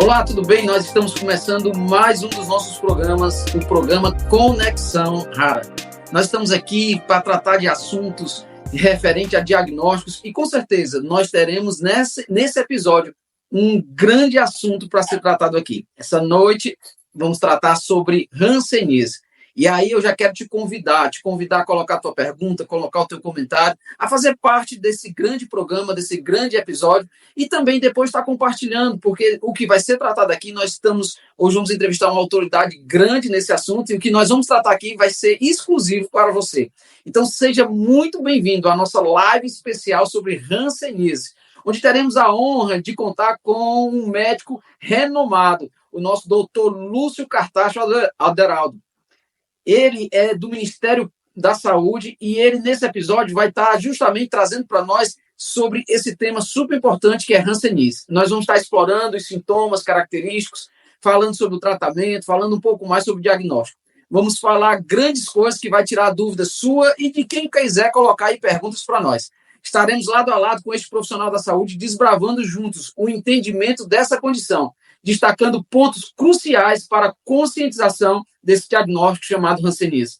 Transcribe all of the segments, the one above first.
Olá, tudo bem? Nós estamos começando mais um dos nossos programas, o programa Conexão Rara. Nós estamos aqui para tratar de assuntos referentes a diagnósticos e, com certeza, nós teremos nesse episódio um grande assunto para ser tratado aqui. Essa noite vamos tratar sobre hanseníase. E aí eu já quero te convidar a colocar a tua pergunta, colocar o teu comentário, a fazer parte desse grande programa, desse grande episódio, e também depois estar compartilhando, porque o que vai ser tratado aqui, hoje vamos entrevistar uma autoridade grande nesse assunto, e o que nós vamos tratar aqui vai ser exclusivo para você. Então seja muito bem-vindo à nossa live especial sobre hanseníase, onde teremos a honra de contar com um médico renomado, o nosso doutor Lúcio Cartacho Aderaldo. Ele é do Ministério da Saúde e ele, nesse episódio, vai estar justamente trazendo para nós sobre esse tema super importante que é hanseníase. Nós vamos estar explorando os sintomas característicos, falando sobre o tratamento, falando um pouco mais sobre o diagnóstico. Vamos falar grandes coisas que vai tirar a dúvida sua e de quem quiser colocar aí perguntas para nós. Estaremos lado a lado com este profissional da saúde, desbravando juntos o entendimento dessa condição, destacando pontos cruciais para a conscientização desse diagnóstico chamado hanseníase.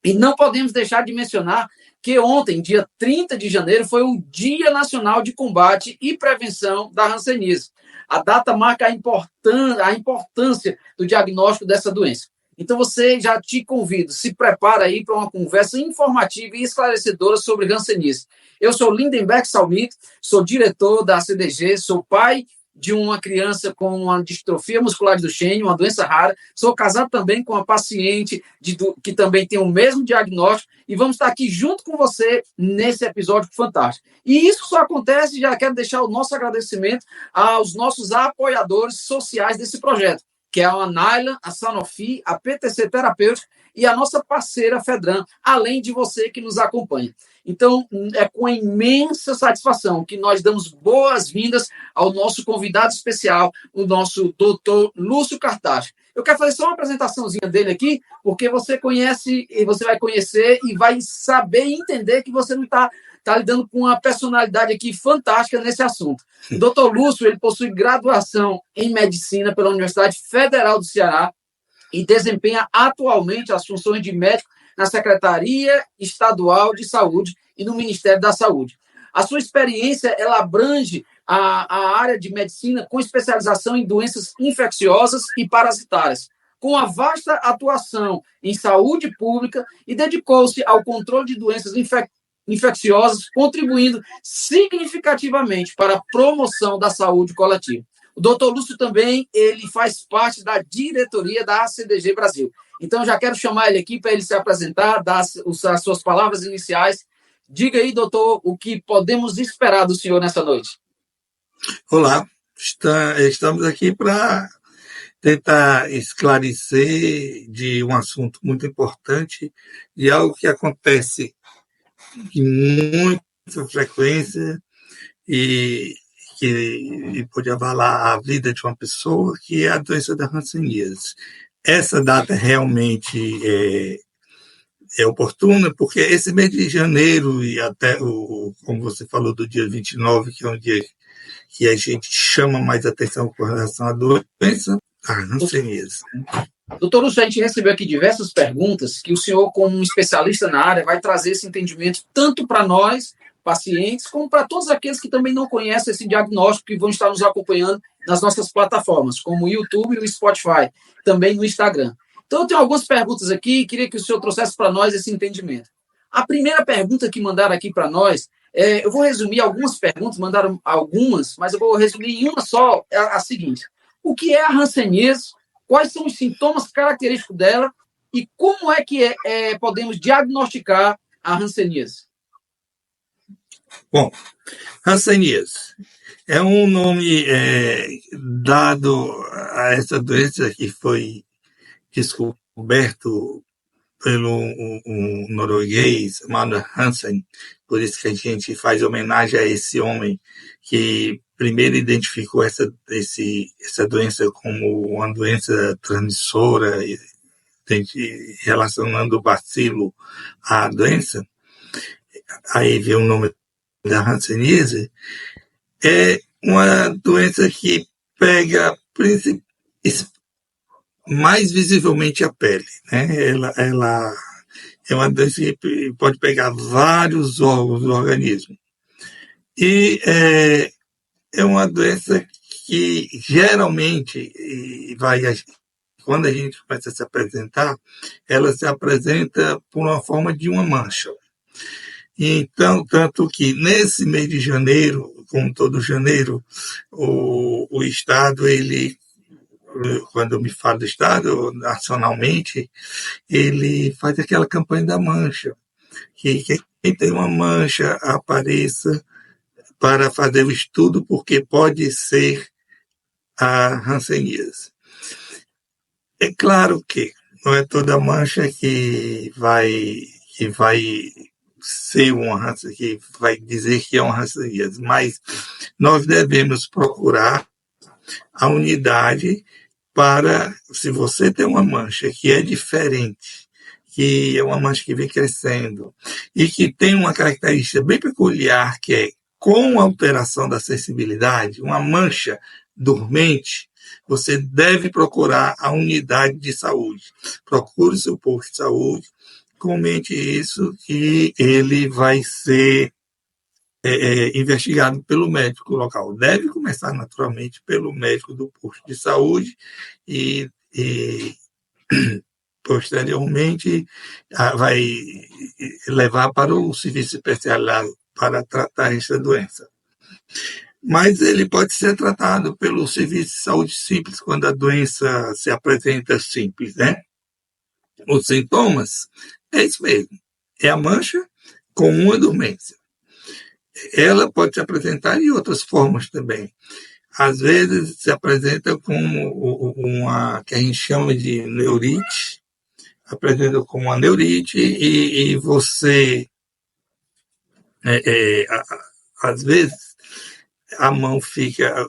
E não podemos deixar de mencionar que ontem, dia 30 de janeiro, foi o Dia Nacional de Combate e Prevenção da hanseníase. A data marca a importância do diagnóstico dessa doença. Então, você já te convido, se prepara aí para uma conversa informativa e esclarecedora sobre hanseníase. Eu sou Lindenberg Salmito, sou diretor da CDG, sou pai de uma criança com uma distrofia muscular de Duchenne, uma doença rara. Sou casado também com uma paciente que também tem o mesmo diagnóstico e vamos estar aqui junto com você nesse episódio fantástico. E isso só acontece, já quero deixar o nosso agradecimento aos nossos apoiadores sociais desse projeto, que é a Nylan, a Sanofi, a PTC Terapêutica e a nossa parceira Fedran, além de você que nos acompanha. Então, é com imensa satisfação que nós damos boas-vindas ao nosso convidado especial, o nosso doutor Lúcio Cartacho. Eu quero fazer só uma apresentaçãozinha dele aqui, porque você conhece, e você vai conhecer e vai saber e entender que você não está lidando com uma personalidade aqui fantástica nesse assunto. O doutor Lúcio, ele possui graduação em medicina pela Universidade Federal do Ceará e desempenha atualmente as funções de médico na Secretaria Estadual de Saúde e no Ministério da Saúde. A sua experiência, ela abrange a área de medicina com especialização em doenças infecciosas e parasitárias, com a vasta atuação em saúde pública e dedicou-se ao controle de doenças infecciosas, contribuindo significativamente para a promoção da saúde coletiva. O doutor Lúcio também ele faz parte da diretoria da ACDG Brasil. Então, já quero chamar ele aqui para ele se apresentar, dar as suas palavras iniciais. Diga aí, doutor, o que podemos esperar do senhor nessa noite. Olá, estamos aqui para tentar esclarecer de um assunto muito importante, de algo que acontece com muita frequência e que pode abalar a vida de uma pessoa, que é a doença da hanseníase. Essa data realmente é oportuna, porque esse mês de janeiro e até, como você falou, do dia 29, que é um dia que a gente chama mais atenção com relação à doença, a hanseníase. Doutor Lúcio, a gente recebeu aqui diversas perguntas que o senhor, como um especialista na área, vai trazer esse entendimento tanto para nós, pacientes, como para todos aqueles que também não conhecem esse diagnóstico, que vão estar nos acompanhando nas nossas plataformas, como o YouTube e o Spotify, também no Instagram. Então, eu tenho algumas perguntas aqui e queria que o senhor trouxesse para nós esse entendimento. A primeira pergunta que mandaram aqui para nós, eu vou resumir algumas perguntas, mandaram algumas, mas eu vou resumir em uma só, a seguinte. O que é a hanseníase? Quais são os sintomas característicos dela e como é que podemos diagnosticar a hanseníase? Bom, hanseníase é um nome dado a essa doença que foi descoberto pelo um norueguês chamado Hansen, por isso que a gente faz homenagem a esse homem que primeiro identificou essa doença como uma doença transmissora, relacionando o bacilo à doença. Aí veio o nome da hanseníase. É uma doença que pega mais visivelmente a pele, né? Ela é uma doença que pode pegar vários órgãos do organismo. E é uma doença que geralmente quando a gente começa a se apresentar, ela se apresenta por uma forma de uma mancha. E então, tanto que nesse mês de janeiro, como todo janeiro, o Estado, ele, quando eu me falo do Estado, nacionalmente, ele faz aquela campanha da mancha, que quem tem uma mancha apareça para fazer o estudo, porque pode ser a hanseníase. É claro que não é toda mancha que vai ser uma hanseníase, que vai dizer que é uma hanseníase, mas nós devemos procurar a unidade para, se você tem uma mancha que é diferente, que é uma mancha que vem crescendo e que tem uma característica bem peculiar, que é com alteração da sensibilidade, uma mancha dormente, você deve procurar a unidade de saúde. Procure o seu posto de saúde, comente isso e ele vai ser investigado pelo médico local. Deve começar naturalmente pelo médico do posto de saúde e posteriormente vai levar para o serviço especializado para tratar essa doença. Mas ele pode ser tratado pelo serviço de saúde simples, quando a doença se apresenta simples, né? Os sintomas é isso mesmo, é a mancha com uma dormência. Ela pode se apresentar de outras formas também. Às vezes se apresenta como uma que a gente chama de neurite, apresenta como uma neurite e você, às vezes, a mão fica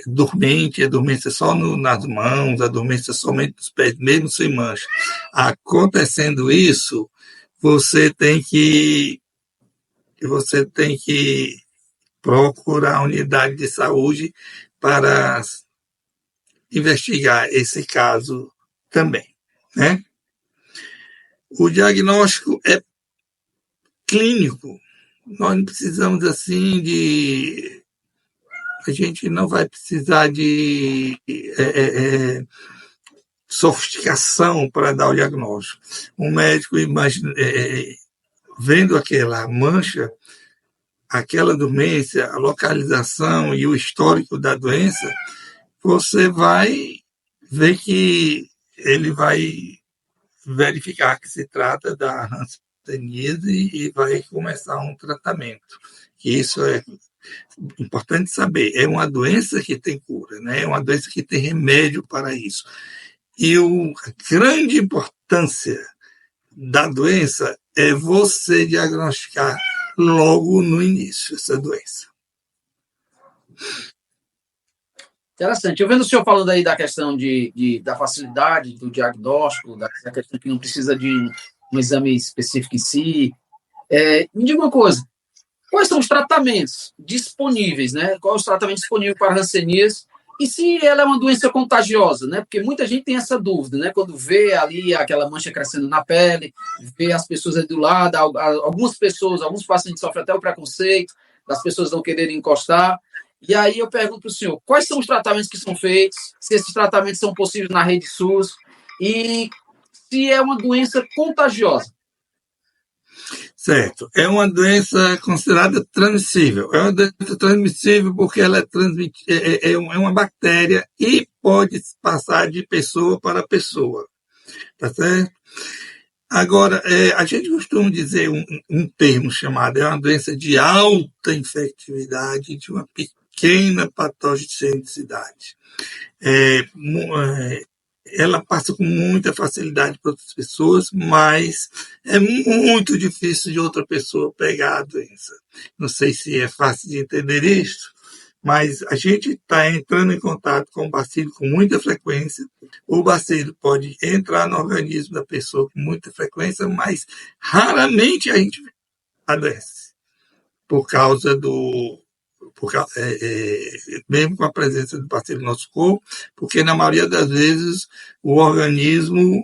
dormente, a dormência só nas mãos, a dormência somente nos pés, mesmo sem mancha. Acontecendo isso, você tem que procurar a unidade de saúde para investigar esse caso também, né? O diagnóstico é clínico. Nós não precisamos a gente não vai precisar de sofisticação para dar o diagnóstico. Um médico, vendo aquela mancha, aquela dormência, a localização e o histórico da doença, você vai ver que ele vai verificar que se trata da hanseníase e vai começar um tratamento. Isso é importante saber. É uma doença que tem cura, né? É uma doença que tem remédio para isso. E a grande importância da doença é você diagnosticar logo no início essa doença. Interessante. Eu vendo o senhor falando aí da questão da facilidade do diagnóstico, da questão que não precisa de um exame específico em si. Me diga uma coisa, quais são os tratamentos disponíveis, né? Qual é o tratamento disponível para a hanseníase? E se ela é uma doença contagiosa, né? Porque muita gente tem essa dúvida, né? Quando vê ali aquela mancha crescendo na pele, vê as pessoas ali do lado, alguns pacientes sofrem até o preconceito, das pessoas não quererem encostar. E aí eu pergunto para o senhor, quais são os tratamentos que são feitos, se esses tratamentos são possíveis na rede SUS e se é uma doença contagiosa? Certo. É uma doença considerada transmissível. É uma doença transmissível porque ela é uma bactéria e pode passar de pessoa para pessoa. Tá certo? Agora, a gente costuma dizer um termo chamado, é uma doença de alta infectividade, de uma pequena patogenicidade. Ela passa com muita facilidade para outras pessoas, mas é muito difícil de outra pessoa pegar a doença. Não sei se é fácil de entender isso, mas a gente está entrando em contato com o bacilo com muita frequência. O bacilo pode entrar no organismo da pessoa com muita frequência, mas raramente a gente adoece por causa mesmo com a presença do bacilo no nosso corpo, porque na maioria das vezes o organismo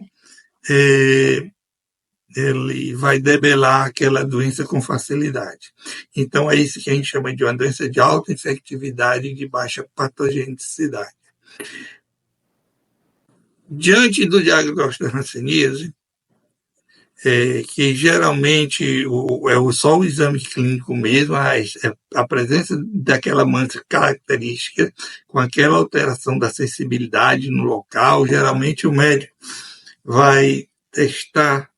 ele vai debelar aquela doença com facilidade. Então é isso que a gente chama de uma doença de alta infectividade e de baixa patogenicidade. Diante do diagnóstico da hanseníase, que geralmente só o exame clínico mesmo, a presença daquela mancha característica, com aquela alteração da sensibilidade no local, geralmente o médico vai testar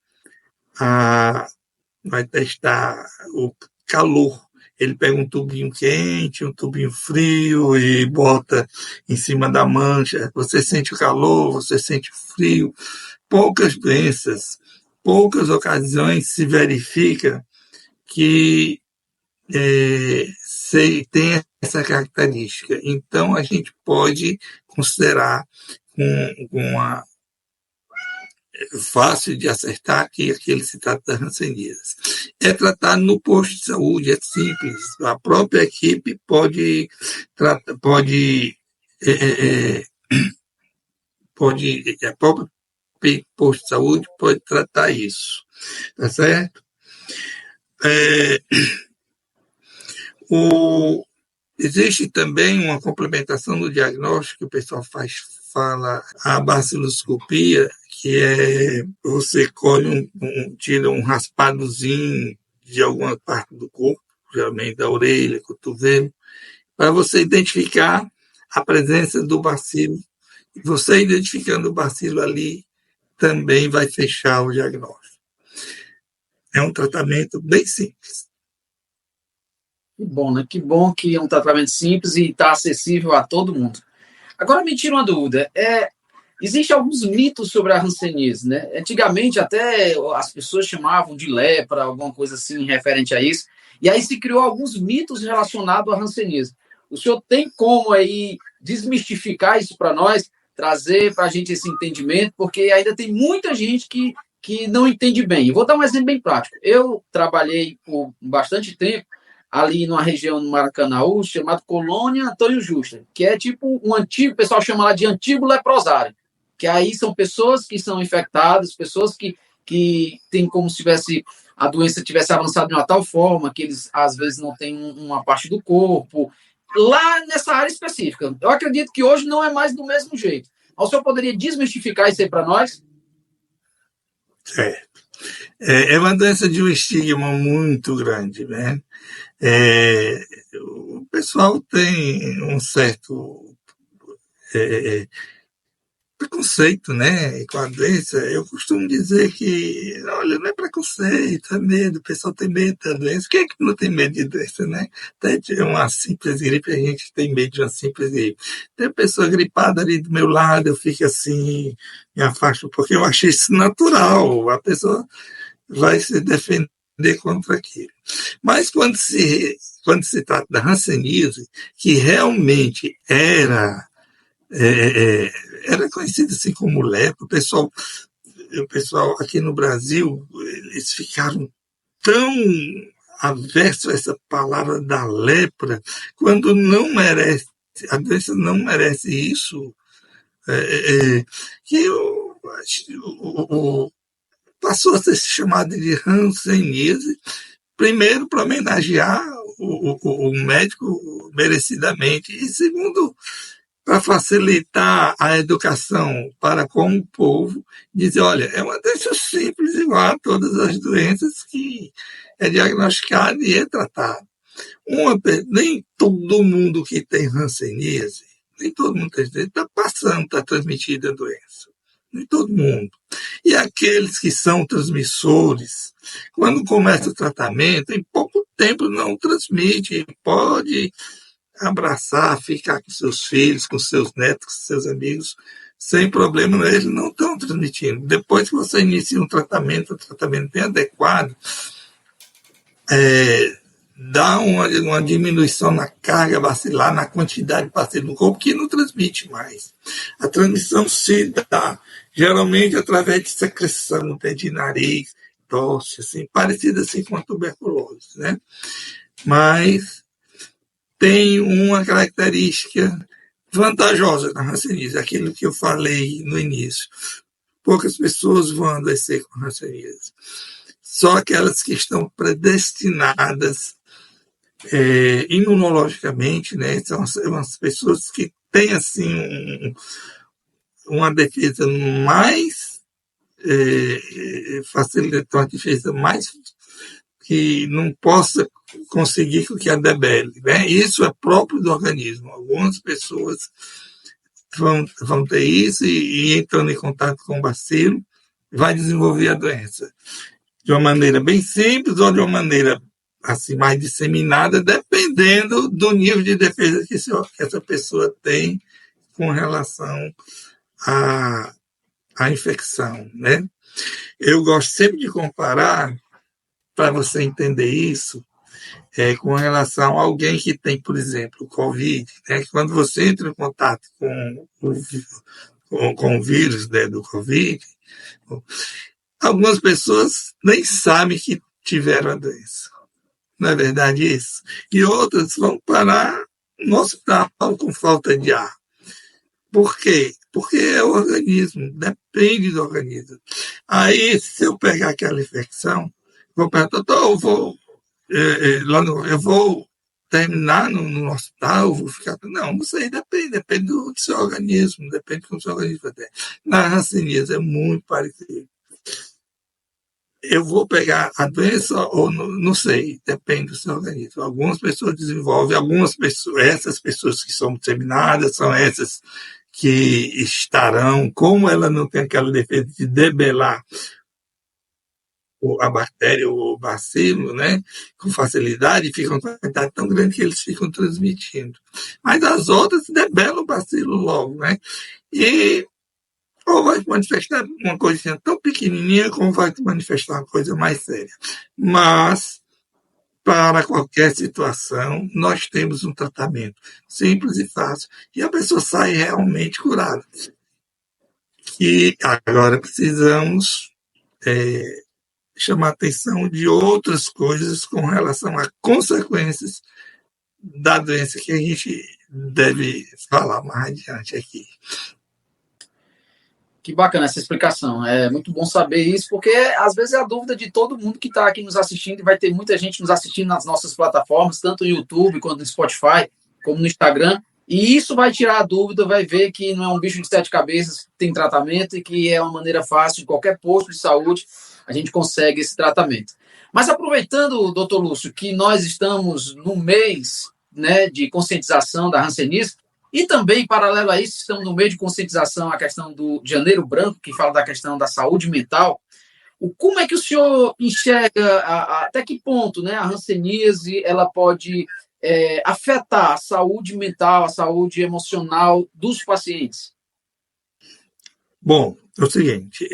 o calor. Ele pega um tubinho quente, um tubinho frio e bota em cima da mancha. Você sente o calor, você sente o frio. Poucas doenças, poucas ocasiões se verifica que tem essa característica. Então, a gente pode considerar uma fácil de acertar que aquele se trata da hanseníase. É tratado no posto de saúde, é simples. A própria equipe pode a própria posto de saúde pode tratar isso, tá certo? Existe também uma complementação no diagnóstico que o pessoal fala a baciloscopia, que você colhe tira um raspadozinho de alguma parte do corpo, geralmente da orelha, cotovelo, para você identificar a presença do bacilo. Você identificando o bacilo ali, também vai fechar o diagnóstico. É um tratamento bem simples. Que bom, né? Que bom que é um tratamento simples e está acessível a todo mundo. Agora me tira uma dúvida. Existem alguns mitos sobre a hanseníase, né? Antigamente até as pessoas chamavam de lepra, alguma coisa assim referente a isso. E aí se criou alguns mitos relacionados à hanseníase. O senhor tem como aí desmistificar isso para nós, trazer para a gente esse entendimento, porque ainda tem muita gente que não entende bem. Eu vou dar um exemplo bem prático. Eu trabalhei por bastante tempo ali numa região do Maracanaú, chamado Colônia Antônio Justa, que é tipo um antigo, o pessoal chama lá de antigo leprosário, que aí são pessoas que são infectadas, pessoas que têm como se tivesse a doença tivesse avançado de uma tal forma que eles, às vezes, não têm uma parte do corpo, lá nessa área específica. Eu acredito que hoje não é mais do mesmo jeito. O senhor poderia desmistificar isso aí para nós? É uma doença de um estigma muito grande, né? O pessoal tem um certo preconceito, né, com a doença. Eu costumo dizer que, olha, não é preconceito, é medo. O pessoal tem medo da doença. Quem é que não tem medo de doença, né? Até de uma simples gripe, a gente tem medo de uma simples gripe. Tem pessoa gripada ali do meu lado, eu fico assim, me afasto, porque eu achei isso natural. A pessoa vai se defender contra aquilo. Mas quando se trata da hanseníase, que realmente era conhecido assim como lepra, o pessoal aqui no Brasil, eles ficaram tão aversos a essa palavra da lepra, quando não merece, a doença não merece isso, que passou a ser chamada de hanseníase, primeiro para homenagear o médico merecidamente, e segundo, para facilitar a educação para com o povo, dizer, olha, é uma doença simples, igual a todas as doenças que é diagnosticada e é tratada. Nem todo mundo que tem hanseníase, nem todo mundo está passando, está transmitindo a doença. Nem todo mundo. E aqueles que são transmissores, quando começa o tratamento, em pouco tempo não transmite, pode abraçar, ficar com seus filhos, com seus netos, com seus amigos, sem problema, eles não estão transmitindo. Depois que você inicia um tratamento bem adequado, dá uma diminuição na carga bacilar, na quantidade de bacilo no corpo, que não transmite mais. A transmissão se dá, geralmente, através de secreção, de nariz, tosse, assim, parecida assim com a tuberculose, né? Mas tem uma característica vantajosa da hanseníase, aquilo que eu falei no início. Poucas pessoas vão adoecer com hanseníase. Só aquelas que estão predestinadas imunologicamente, né? São as pessoas que têm assim uma defesa mais facilita uma defesa mais que não possa conseguir com que a debele, né? Isso é próprio do organismo. Algumas pessoas vão ter isso e entrando em contato com o bacilo, vai desenvolver a doença de uma maneira bem simples ou de uma maneira assim mais disseminada, dependendo do nível de defesa que essa pessoa tem com relação à infecção, né? Eu gosto sempre de comparar, para você entender isso, com relação a alguém que tem, por exemplo, o Covid, né? Quando você entra em contato com o vírus, né, do Covid, algumas pessoas nem sabem que tiveram a doença. Não é verdade isso? E outras vão parar no hospital com falta de ar. Por quê? Porque é o organismo, depende do organismo. Aí, se eu pegar aquela infecção, vou perguntar, eu vou terminar no hospital, vou ficar. Não sei, depende do seu organismo, depende do que o seu organismo tem. Na hanseníase é muito parecido. Eu vou pegar a doença ou não sei, depende do seu organismo. Algumas pessoas desenvolvem, essas pessoas que são disseminadas são essas que estarão, como ela não tem aquela defesa de debelar a bactéria ou o bacilo, né, com facilidade, ficam com uma quantidade tão grande que eles ficam transmitindo. Mas as outras debelam o bacilo logo, né? E ou vai manifestar uma coisinha tão pequenininha como vai manifestar uma coisa mais séria. Mas, para qualquer situação, nós temos um tratamento simples e fácil. E a pessoa sai realmente curada. E agora precisamos chamar a atenção de outras coisas com relação a consequências da doença que a gente deve falar mais adiante aqui. Que bacana essa explicação. É muito bom saber isso, porque às vezes é a dúvida de todo mundo que está aqui nos assistindo, e vai ter muita gente nos assistindo nas nossas plataformas, tanto no YouTube quanto no Spotify, como no Instagram. E isso vai tirar a dúvida, vai ver que não é um bicho de 7 cabeças que tem tratamento e que é uma maneira fácil, de qualquer posto de saúde, a gente consegue esse tratamento. Mas aproveitando, doutor Lúcio, que nós estamos no mês, né, de conscientização da hanseníase, e também, paralelo a isso, estamos no meio de conscientização a questão do Janeiro Branco, que fala da questão da saúde mental. Como é que o senhor enxerga, até que ponto, né, a hanseníase ela pode afetar a saúde mental, a saúde emocional dos pacientes? Bom, é o seguinte,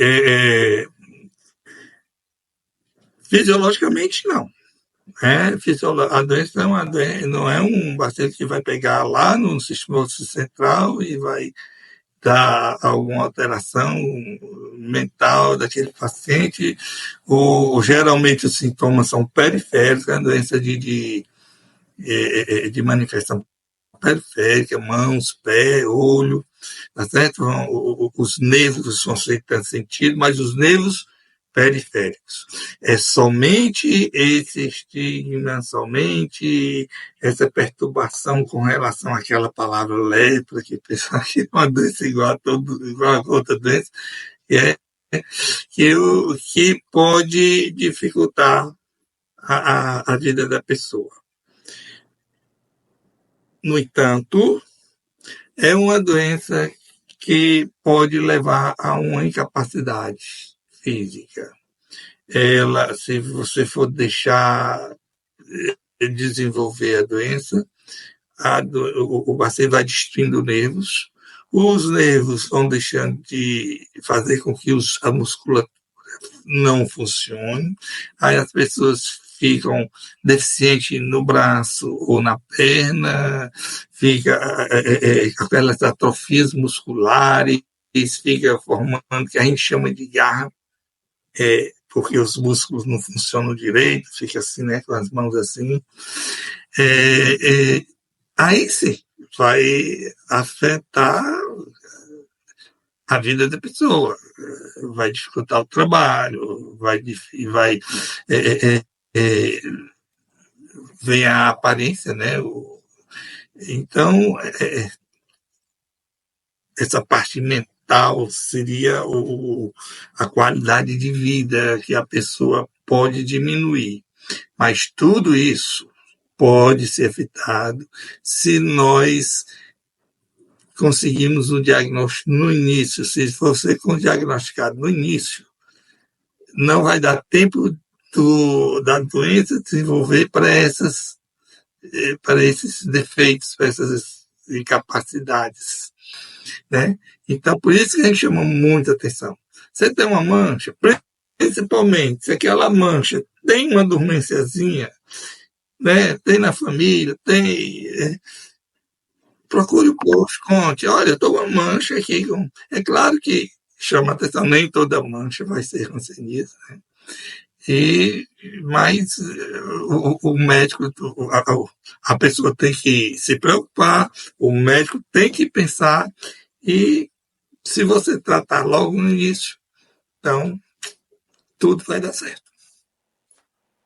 fisiologicamente não. A doença não é um bacilo que vai pegar lá no sistema nervoso central e vai dar alguma alteração mental daquele paciente. Geralmente os sintomas são periféricos, a doença de manifestação periférica, mãos, pé, olho, tá certo? Os nervos vão ser sentidos, mas os nervos periféricos. É somente esse estigma, somente essa perturbação com relação àquela palavra lepra, que o pessoal aqui é uma doença igual a outra doença, que pode dificultar a vida da pessoa. No entanto, é uma doença que pode levar a uma incapacidade física. Se você for deixar desenvolver a doença, o bacilo vai destruindo nervos, os nervos vão deixando de fazer com que a musculatura não funcione, aí as pessoas ficam deficientes no braço ou na perna, fica aquelas atrofias musculares, fica formando o que a gente chama de garra, porque os músculos não funcionam direito, fica assim, né, com as mãos assim. aí sim vai afetar a vida da pessoa, vai dificultar o trabalho, vai é, é, é, vem a aparência, né? Então, essa parte mental seria a qualidade de vida que a pessoa pode diminuir. Mas tudo isso pode ser evitado se nós conseguimos o diagnóstico no início. Se você for diagnosticado no início, não vai dar tempo da doença desenvolver para esses defeitos, para essas incapacidades, né? Então, por isso que a gente chama muita atenção. Você tem uma mancha, principalmente se aquela mancha tem uma dormênciazinha, né? Tem na família, procure o post, conte, olha, eu estou com uma mancha aqui. É claro que chama atenção, nem toda mancha vai ser hanseníase, né? Mas o médico, a pessoa tem que se preocupar, o médico tem que pensar, e se você tratar logo no início, então tudo vai dar certo.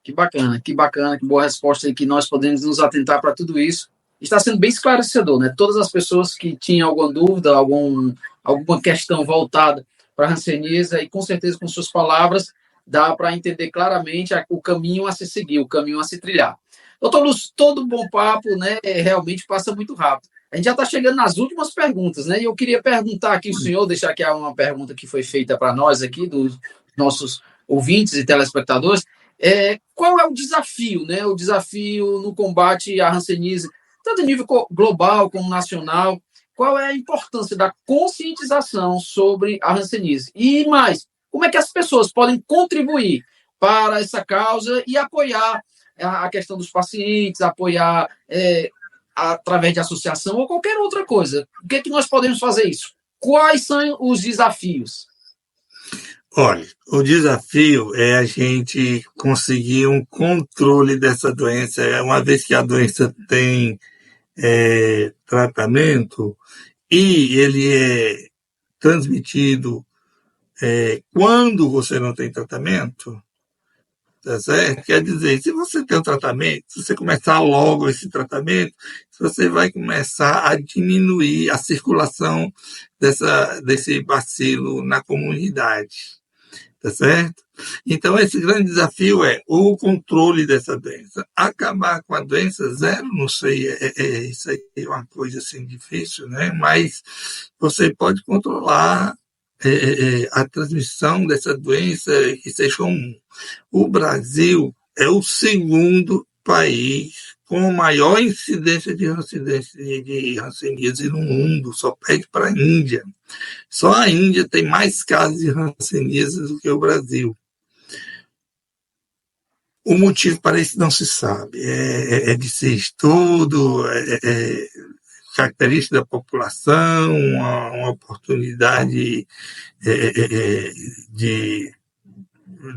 Que bacana, que bacana, que boa resposta aí, que nós podemos nos atentar para tudo isso. Está sendo bem esclarecedor, né? Todas as pessoas que tinham alguma dúvida, alguma questão voltada para a hanseníase, e com certeza com suas palavras, dá para entender claramente o caminho a se seguir, o caminho a se trilhar. Doutor Lúcio, todo bom papo, né? Realmente passa muito rápido. A gente já está chegando nas últimas perguntas, né? E eu queria perguntar aqui ao senhor, deixar aqui uma pergunta que foi feita para nós aqui, dos nossos ouvintes e telespectadores. Qual é o desafio, né? O desafio no combate à hanseníase, tanto a nível global como nacional? Qual é a importância da conscientização sobre a hanseníase? E mais, como é que as pessoas podem contribuir para essa causa e apoiar a questão dos pacientes, apoiar através de associação ou qualquer outra coisa? O que é que nós podemos fazer isso? Quais são os desafios? Olha, o desafio é a gente conseguir um controle dessa doença. Uma vez que a doença tem tratamento e ele é transmitido quando você não tem tratamento, tá certo? Quer dizer, se você tem um tratamento, se você começar logo esse tratamento, você vai começar a diminuir a circulação desse bacilo na comunidade. Tá certo? Então, esse grande desafio é o controle dessa doença. Acabar com a doença zero, não sei, isso aí é uma coisa assim difícil, né? Mas você pode controlar a transmissão dessa doença que seja comum. O Brasil é o segundo país com maior incidência de hanseníase no mundo, só perde para a Índia. Só a Índia tem mais casos de hanseníase do que o Brasil. O motivo para isso não se sabe. É de ser estudo, característica da população, uma oportunidade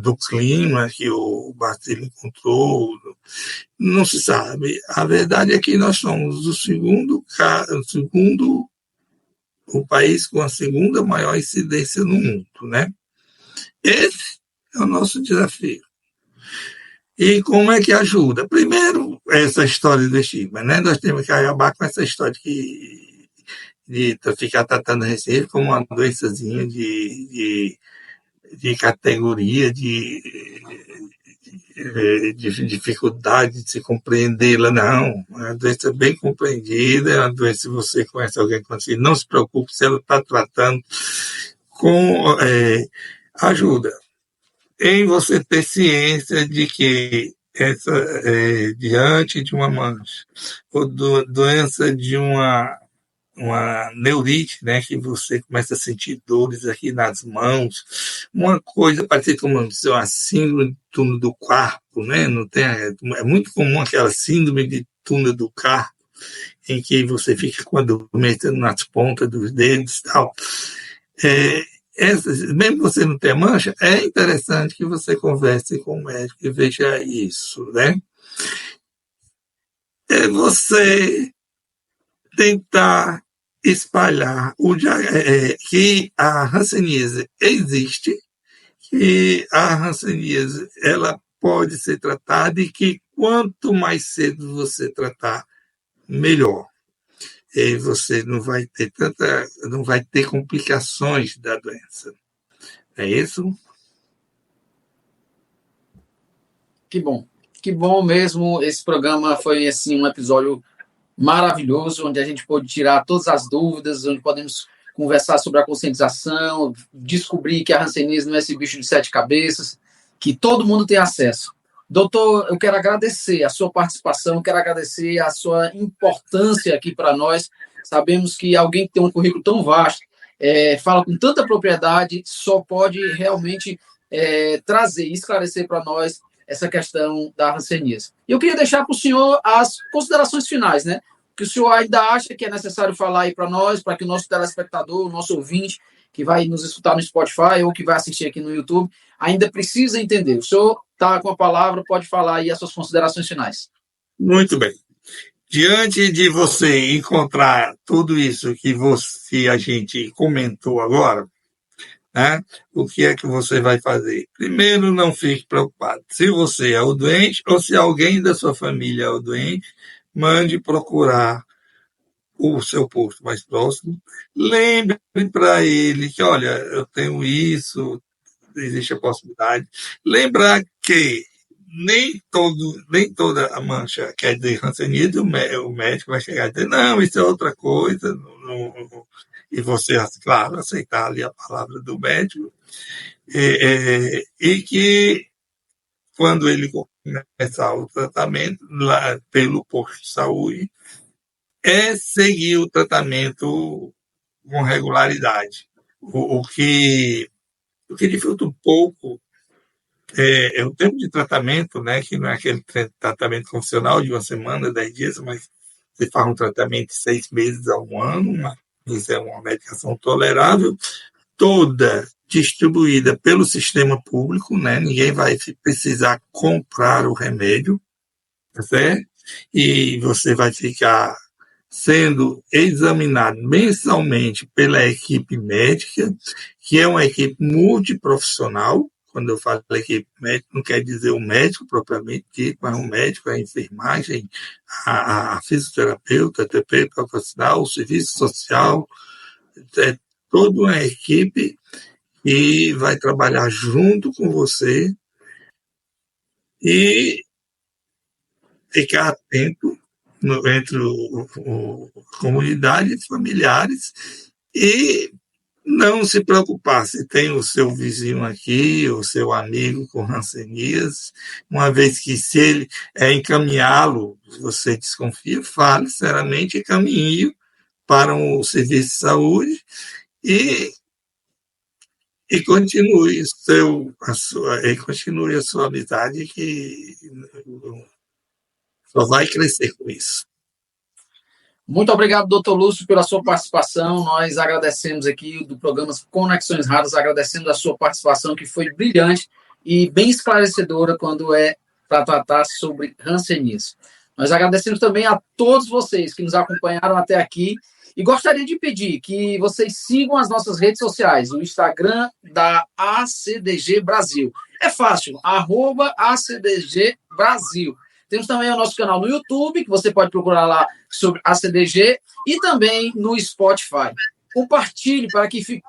do clima que o bacilo encontrou. Não se sabe. A verdade é que nós somos o país com a segunda maior incidência no mundo, né? Esse é o nosso desafio. E como é que ajuda? Primeiro, essa história do estigma, né? Nós temos que acabar com essa história de ficar tratando a Recife como uma doençazinha de categoria, de dificuldade de se compreendê-la, não. É uma doença bem compreendida, é uma doença, se você conhece alguém com assim, não se preocupe, se ela está tratando com ajuda. Em você ter ciência de que diante de uma mancha, ou doença de uma neurite, né, que você começa a sentir dores aqui nas mãos, uma coisa parecida com uma síndrome de túnel do carpo, né, não tem, é muito comum aquela síndrome de túnel do carpo, em que você fica com a dormência nas pontas dos dedos e tal. Mesmo você não ter mancha, é interessante que você converse com o médico e veja isso, né? Você tentar espalhar que a hanseníase existe, que a hanseníase ela pode ser tratada e que quanto mais cedo você tratar, melhor. E você não vai ter complicações da doença. É isso? Que bom mesmo. Esse programa foi assim um episódio maravilhoso, onde a gente pôde tirar todas as dúvidas, onde podemos conversar sobre a conscientização, descobrir que a hanseníase não é esse bicho de 7 cabeças, que todo mundo tem acesso. Doutor, eu quero agradecer a sua participação, quero agradecer a sua importância aqui para nós. Sabemos que alguém que tem um currículo tão vasto, fala com tanta propriedade, só pode realmente trazer e esclarecer para nós essa questão da hanseníase. Eu queria deixar para o senhor as considerações finais, né? Que o senhor ainda acha que é necessário falar aí para nós, para que o nosso telespectador, o nosso ouvinte, que vai nos escutar no Spotify ou que vai assistir aqui no YouTube, ainda precisa entender. O senhor está com a palavra, pode falar aí as suas considerações finais. Muito bem. Diante de você encontrar tudo isso que a gente comentou agora, né, o que é que você vai fazer? Primeiro, não fique preocupado. Se você é o doente ou se alguém da sua família é o doente, mande procurar o seu posto mais próximo. Lembre para ele que, olha, eu tenho isso, existe a possibilidade. Lembrar que nem toda a mancha quer dizer hanseníase, o médico vai chegar e dizer, não, isso é outra coisa, e você, claro, aceitar ali a palavra do médico, e que quando ele começar o tratamento lá pelo posto de saúde, seguir o tratamento com regularidade. O que dificulta um pouco é o tempo de tratamento, né, que não é aquele tratamento convencional de 1 semana, 10 dias, mas você faz um tratamento de 6 meses a 1 ano, mas é uma medicação tolerável, toda distribuída pelo sistema público, né, ninguém vai precisar comprar o remédio, tá certo? E você vai ficar sendo examinado mensalmente pela equipe médica, que é uma equipe multiprofissional. Quando eu falo equipe médica, não quer dizer o médico propriamente dito, mas o médico, a enfermagem, a fisioterapeuta, a terapeuta ocupacional, o serviço social, é toda uma equipe que vai trabalhar junto com você e ficar atento entre a comunidade e familiares e não se preocupar se tem o seu vizinho aqui, o seu amigo com hanseníase, uma vez que se ele encaminhá-lo, você desconfia, fale seriamente e caminhe para um serviço de saúde e continue a sua amizade, que só vai crescer com isso. Muito obrigado, doutor Lúcio, pela sua participação. Nós agradecemos aqui do programa Conexões Raras, agradecendo a sua participação, que foi brilhante e bem esclarecedora quando é para tratar sobre hanseníase. Nós agradecemos também a todos vocês que nos acompanharam até aqui e gostaria de pedir que vocês sigam as nossas redes sociais, o Instagram da ACDG Brasil. É fácil, @ACDG Brasil. Temos também o nosso canal no YouTube, que você pode procurar lá sobre a CDG, e também no Spotify. Compartilhe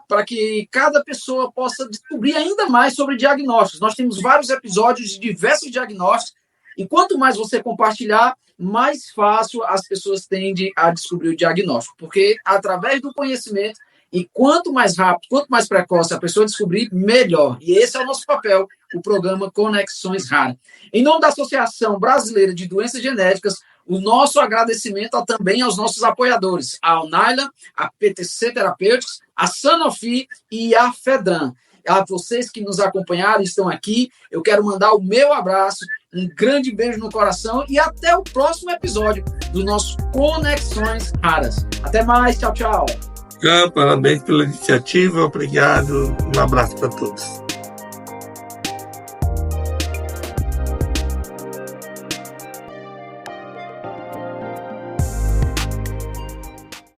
para que cada pessoa possa descobrir ainda mais sobre diagnósticos. Nós temos vários episódios de diversos diagnósticos, e quanto mais você compartilhar, mais fácil as pessoas tendem a descobrir o diagnóstico. Porque através do conhecimento, e quanto mais rápido, quanto mais precoce a pessoa descobrir, melhor. E esse é o nosso papel, o programa Conexões Raras. Em nome da Associação Brasileira de Doenças Genéticas, o nosso agradecimento também aos nossos apoiadores, a Alnylam, a PTC Therapeutics, a Sanofi e a Fedran. A vocês que nos acompanharam, estão aqui, eu quero mandar o meu abraço, um grande beijo no coração e até o próximo episódio do nosso Conexões Raras. Até mais, tchau, tchau. Parabéns pela iniciativa, obrigado, um abraço para todos.